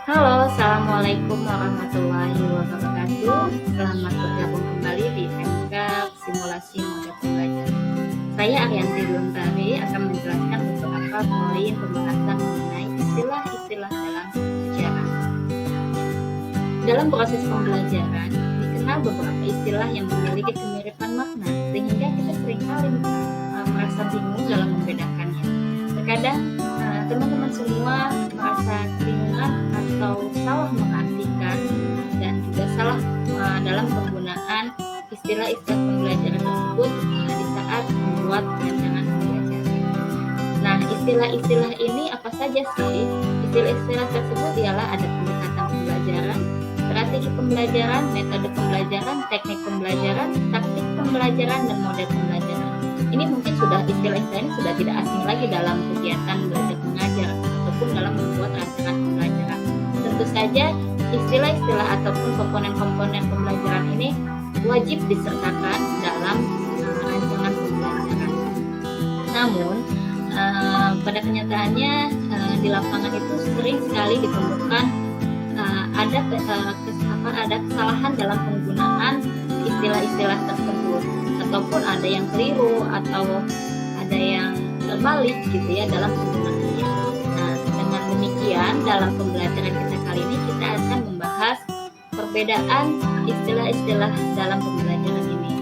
Halo, Assalamualaikum warahmatullahi wabarakatuh. Selamat bergabung kembali di MK Simulasi Model Pembelajaran. Saya Arianti Luntari akan menjelaskan beberapa poin pembahasan mengenai istilah-istilah dalam sejarah. Dalam proses pembelajaran, dikenal beberapa istilah yang memiliki kemiripan makna, sehingga kita seringkali merasa bingung dalam membedakannya. Terkadang teman-teman semua merasa kebingungan atau salah mengartikan dan juga salah dalam penggunaan istilah-istilah pembelajaran tersebut di saat membuat rancangan pembelajaran. Nah, istilah-istilah ini apa saja sih? Istilah-istilah tersebut ialah ada pendekatan pembelajaran, strategi pembelajaran, metode pembelajaran, teknik pembelajaran, taktik pembelajaran, dan model pembelajaran. Ini mungkin istilah-istilah ini sudah tidak asing lagi dalam kegiatan belajar mengajar ataupun dalam membuat rancangan pembelajaran. Tentu saja istilah-istilah ataupun komponen-komponen pembelajaran ini wajib disertakan dalam rancangan pembelajaran. Namun pada kenyataannya di lapangan itu sering sekali ditemukan ada kesalahan dalam penggunaan istilah-istilah tersebut, ataupun ada yang keliru atau ada yang terbalik gitu ya dalam penggunaannya. Nah, dengan demikian dalam pembelajaran kita kali ini kita akan membahas perbedaan istilah-istilah dalam pembelajaran ini.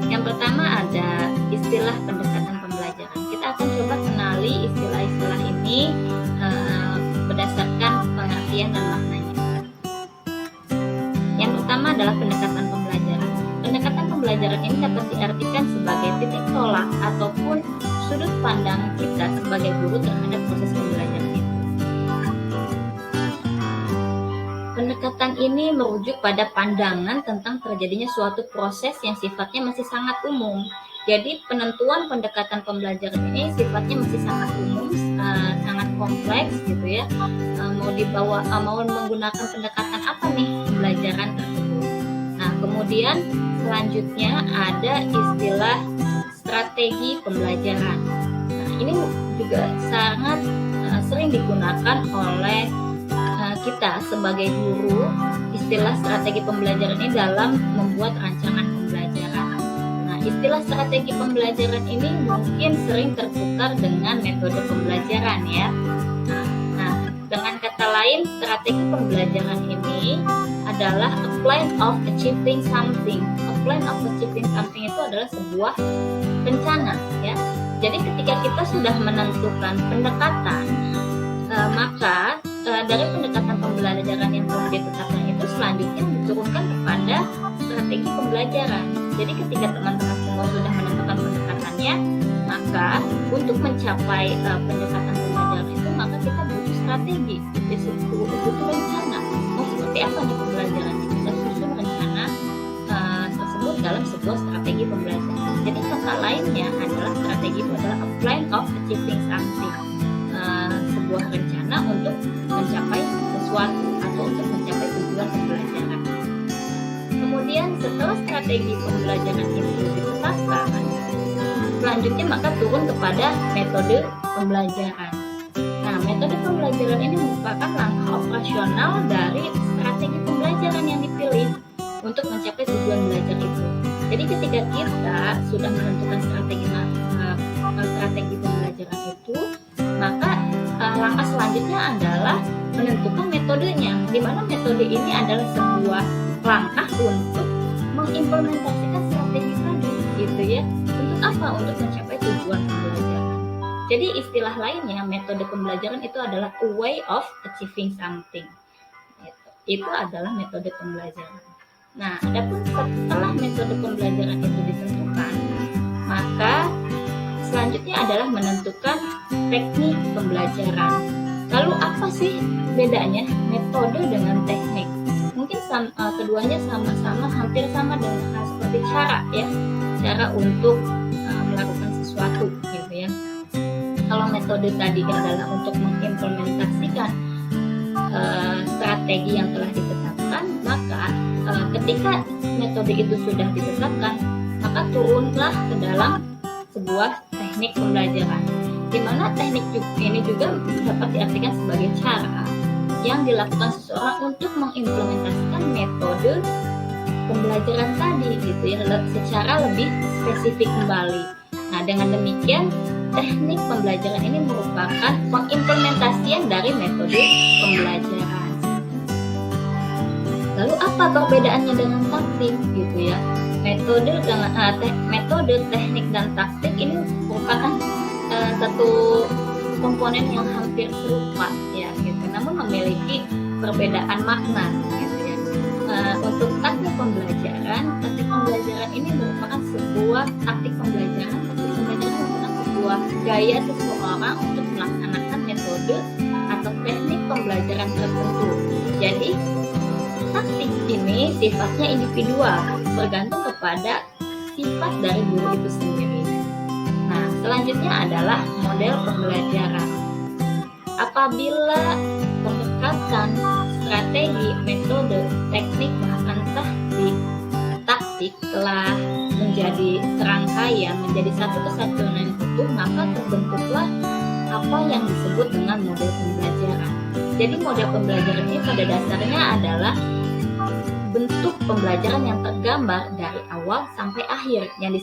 Yang pertama ada istilah pendekatan pembelajaran. Kita akan coba kenali istilah-istilah ini berdasarkan pengertian dan maknanya. Yang pertama adalah pendekatan pembelajaran. Pendekatan pembelajaran ini dapat diartikan sebagai titik tolak ataupun sudut pandang kita sebagai guru terhadap proses pembelajaran itu. Pendekatan ini merujuk pada pandangan tentang terjadinya suatu proses yang sifatnya masih sangat umum. Jadi penentuan pendekatan pembelajaran ini sifatnya masih sangat umum, sangat kompleks gitu ya. Mau menggunakan pendekatan apa nih pembelajaran tersebut. Nah, kemudian selanjutnya ada istilah strategi pembelajaran. Nah, ini juga sangat sering digunakan oleh kita sebagai guru, istilah strategi pembelajaran ini dalam membuat rancangan pembelajaran. Nah, istilah strategi pembelajaran ini mungkin sering tertukar dengan metode pembelajaran ya. Nah, dengan kata lain, strategi pembelajaran ini adalah a plan of achieving something. A plan of achieving something itu adalah sebuah rencana ya. Jadi ketika kita sudah menentukan pendekatan, maka dari pendekatan pembelajaran yang telah ditetapkan itu selanjutnya diturunkan kepada strategi pembelajaran. Jadi ketika teman-teman semua sudah menentukan pendekatannya, maka untuk mencapai pendekatan pembelajaran itu maka kita butuh strategi, butuh rencana. Seperti apa nih pembelajarannya? Kita susun rencana tersebut dalam sebuah strategi pembelajaran. Jadi kata lainnya adalah strategi itu adalah a plan of achieving something, sebuah rencana untuk mencapai sesuatu atau untuk mencapai tujuan pembelajaran. Kemudian setelah strategi pembelajaran itu ditetapkan, selanjutnya maka turun kepada metode pembelajaran. Nah, metode pembelajaran ini merupakan langkah operasional dari strategi pembelajaran yang dipilih untuk mencapai tujuan belajar itu. Jadi ketika kita sudah menentukan strategi pembelajaran itu, maka langkah selanjutnya adalah menentukan metodenya, di mana metode ini adalah sebuah langkah untuk mengimplementasikan strategi tadi, gitu ya. Untuk apa? Untuk mencapai tujuan pembelajaran. Jadi istilah lainnya metode pembelajaran itu adalah a way of achieving something. Itu adalah metode pembelajaran. Nah, adapun setelah metode pembelajaran itu ditentukan, maka selanjutnya adalah menentukan teknik pembelajaran. Lalu apa sih bedanya metode dengan teknik? Mungkin keduanya sama-sama hampir sama dengan hal seperti cara untuk melakukan sesuatu gitu ya. Kalau metode tadi adalah untuk mengimplementasikan strategi yang telah ditetapkan, maka ketika metode itu sudah ditetapkan, maka turunlah ke dalam sebuah teknik pembelajaran, di mana teknik ini juga dapat diartikan sebagai cara yang dilakukan seseorang untuk mengimplementasikan metode pembelajaran tadi gitu ya, secara lebih spesifik kembali. Nah, dengan demikian teknik pembelajaran ini merupakan pengimplementasian dari metode pembelajaran. Lalu apa perbedaannya dengan taktik gitu ya? Metode, teknik dan taktik ini merupakan satu komponen yang hampir serupa ya gitu, namun memiliki perbedaan makna gitu ya. Untuk taktik pembelajaran ini merupakan sebuah taktik pembelajaran merupakan sebuah gaya seseorang untuk melaksanakan metode atau teknik pembelajaran tertentu. Jadi taktik ini sifatnya individual, bergantung kepada sifat dari guru itu sendiri. Nah, selanjutnya adalah model pembelajaran. Apabila pendekatan, strategi, metode, teknik, bahkan taktik telah menjadi serangkaian, menjadi satu kesatuan yang utuh, maka terbentuklah apa yang disebut dengan model pembelajaran. Jadi model pembelajaran ini pada dasarnya adalah bentuk pembelajaran yang tergambar dari awal sampai akhir yang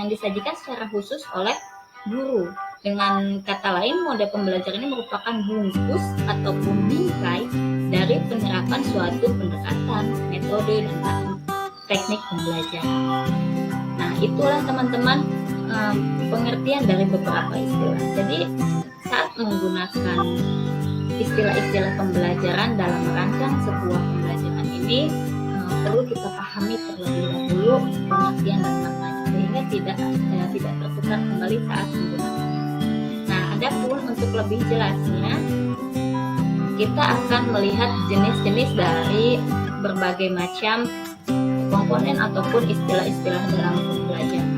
disajikan secara khusus oleh guru. Dengan kata lain, model pembelajaran ini merupakan bungkus ataupun bingkai dari penerapan suatu pendekatan, metode, dan teknik pembelajaran. Nah, itulah teman-teman pengertian dari beberapa istilah. Jadi saat menggunakan istilah-istilah pembelajaran dalam merancang sebuah pembelajaran ini perlu kita pahami terlebih dahulu pengertian dan maknanya sehingga tidak tertukar kembali saat menggunakan. Nah, adapun untuk lebih jelasnya kita akan melihat jenis-jenis dari berbagai macam komponen ataupun istilah-istilah dalam pembelajaran.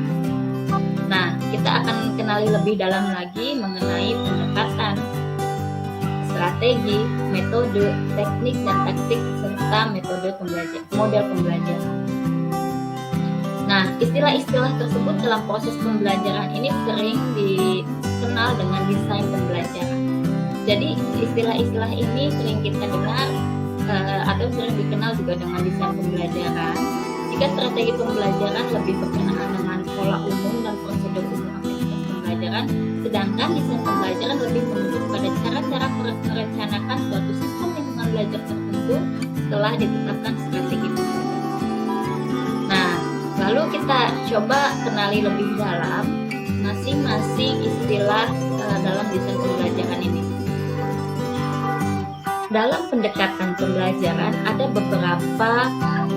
Nah, kita akan kenali lebih dalam lagi mengenai pendekatan, strategi, metode, teknik, dan taktik serta model pembelajaran. Nah, istilah-istilah tersebut dalam proses pembelajaran ini sering dikenal dengan desain pembelajaran. Jadi, istilah-istilah ini sering kita dengar atau sering dikenal juga dengan desain pembelajaran. Jika strategi pembelajaran lebih berkenaan dengan pola umum dan prosedur umum aktivitas pembelajaran, sedangkan desain pembelajaran lebih menuju pada cara-cara merencanakan suatu sistem lingkungan belajar tertentu setelah ditetapkan strategi pembelajaran. Nah, lalu kita coba kenali lebih dalam masing-masing istilah dalam desain pembelajaran ini. Dalam pendekatan pembelajaran ada beberapa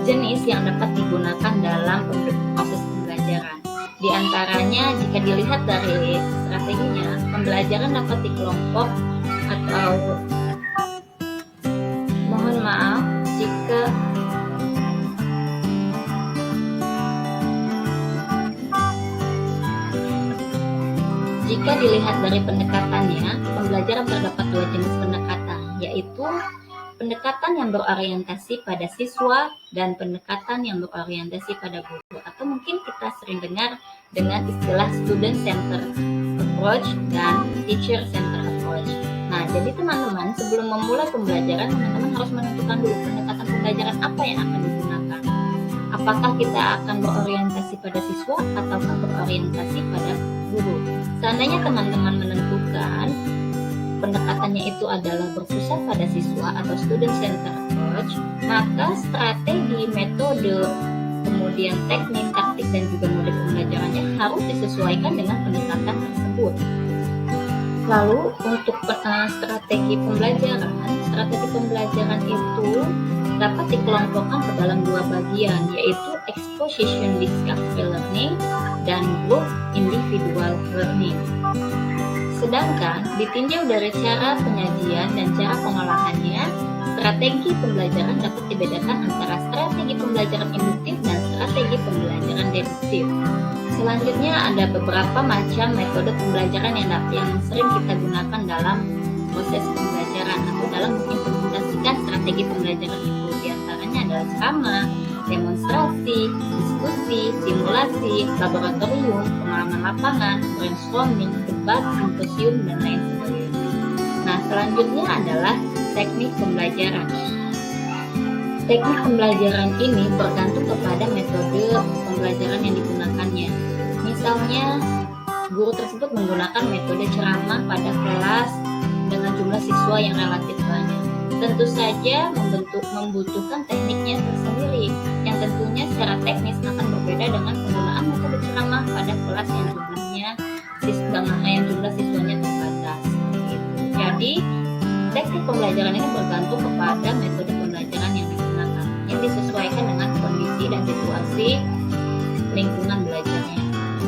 jenis yang dapat digunakan dalam proses pembelajaran. Di antaranya, jika dilihat dari strateginya, pembelajaran dapat dikelompok atau mohon maaf jika dilihat dari pendekatannya, pembelajaran terdapat dua jenis pendekatan, yaitu pendekatan yang berorientasi pada siswa dan pendekatan yang berorientasi pada guru, atau mungkin kita sering dengar dengan istilah student center approach dan teacher center approach. Nah, jadi teman-teman, sebelum memulai pembelajaran, teman-teman harus menentukan dulu pendekatan pembelajaran apa yang akan digunakan. Apakah kita akan berorientasi pada siswa ataukah berorientasi pada guru? Seandainya teman-teman menentukan pendekatannya itu adalah berpusat pada siswa atau student center approach, maka strategi, metode, kemudian teknik, taktik, dan juga model pembelajarannya harus disesuaikan dengan pendekatan tersebut. Lalu untuk strategi pembelajaran itu dapat dikelompokkan ke dalam dua bagian, yaitu exposition discovery learning dan group individual learning. Sedangkan ditinjau dari cara penyajian dan cara pengolahannya, strategi pembelajaran dapat dibedakan antara strategi pembelajaran induktif dan strategi pembelajaran deduktif. Selanjutnya ada beberapa macam metode pembelajaran yang sering kita gunakan dalam proses pembelajaran atau dalam mengimplementasikan strategi pembelajaran itu. Di antaranya adalah ceramah, demonstrasi, diskusi, simulasi, laboratorium, pengalaman lapangan, brainstorming, debat, simposium, dan lain sebagainya. Nah, Selanjutnya adalah teknik pembelajaran. Teknik pembelajaran ini bergantung kepada metode pembelajaran yang digunakannya. Misalnya, guru tersebut menggunakan metode ceramah pada kelas dengan jumlah siswa yang relatif banyak. Tentu saja membutuhkan tekniknya tersendiri, yang tentunya secara teknis akan berbeda dengan penggunaan metode ceramah pada kelas yang jumlah siswanya terbatas. Jadi, teknik pembelajaran ini bergantung kepada metode pembelajaran yang digunakan, yang disesuaikan dengan kondisi dan situasi lingkungan belajarnya.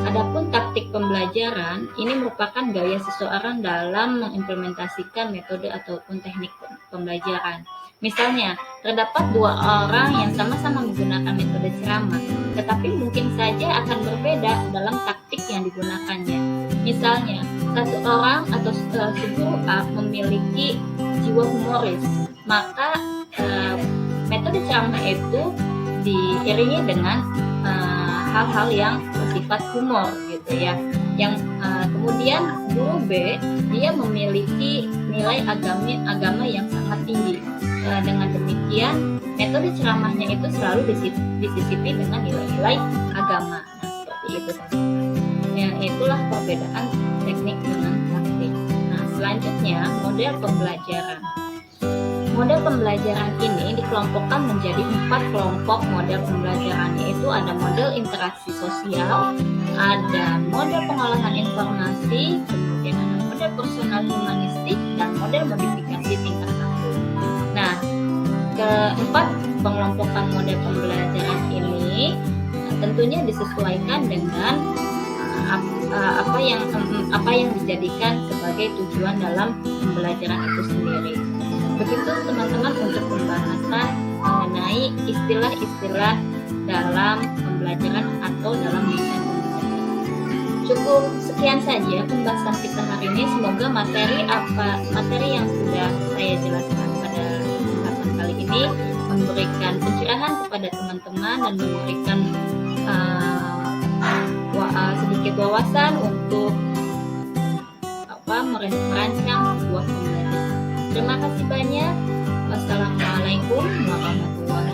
Adapun taktik pembelajaran ini merupakan gaya seseorang dalam mengimplementasikan metode ataupun teknik pembelajaran. Misalnya, terdapat dua orang yang sama-sama menggunakan metode ceramah, tetapi mungkin saja akan berbeda dalam taktik yang digunakannya. Misalnya, satu orang atau guru A memiliki jiwa humoris, maka metode ceramah itu diiringi dengan hal-hal yang bersifat humor gitu ya. Yang kemudian guru B dia memiliki nilai agama yang sangat tinggi. Dengan demikian metode ceramahnya itu selalu disisipi dengan nilai-nilai agama. Nah, seperti itu teman-teman. Ya, itulah perbedaan teknik dengan taktik. Nah, selanjutnya model pembelajaran. Model pembelajaran ini dikelompokkan menjadi 4 kelompok model pembelajaran, yaitu ada model interaksi sosial, ada model pengolahan informasi, kemudian ada model personal humanistik, dan model modifikasi tingkah laku. Nah, keempat pengelompokan model pembelajaran ini tentunya disesuaikan dengan apa yang dijadikan sebagai tujuan dalam pembelajaran itu sendiri. Begitu teman-teman untuk pembahasan mengenai istilah-istilah dalam pembelajaran atau dalam desain pembelajaran. Cukup sekian saja pembahasan kita hari ini. Semoga materi yang sudah saya jelaskan pada kesempatan kali ini memberikan pencerahan kepada teman-teman dan memberikan sedikit wawasan untuk merancang sebuah pembelajaran. Terima kasih banyak. Wassalamualaikum warahmatullahi wabarakatuh.